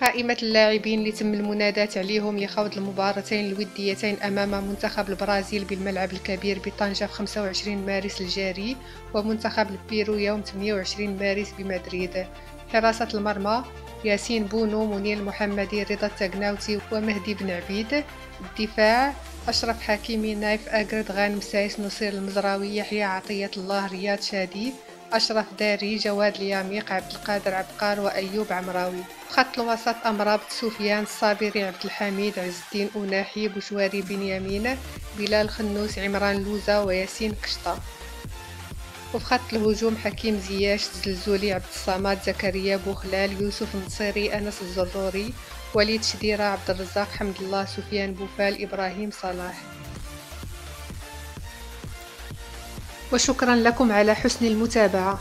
قائمة اللاعبين اللي تم المناداة عليهم لخوض المباراتين الوديتين أمام منتخب البرازيل بالملعب الكبير بطنجة في 25 مارس الجاري ومنتخب البيرو يوم 28 مارس بمدريد. حراسة المرمى: ياسين بونو، منير المحمدي، رضا التقناوتي ومهدي بن عبيد. الدفاع: أشرف حكيمي، نايف أقرد، غانم سايس، نصير المزراوي، يحيى عطية الله، رياض شادي، أشرف داري، جواد الياميق، عبد القادر عبقار وأيوب عمراوي. خط الوسط: أمرابط، سفيان الصابري، عبد الحميد، عز الدين أناحي، بوشواري بنيامين، بلال خنوس، عمران لوزة وياسين قشطة. وفي خط الهجوم: حكيم زياش، زلزولي، عبد الصمد، زكريا بوخلال، يوسف النصيري، أنس الزروري، وليد شديرة، عبد الرزاق، حمد الله، سفيان بوفال، إبراهيم صلاح. وشكرا لكم على حسن المتابعة.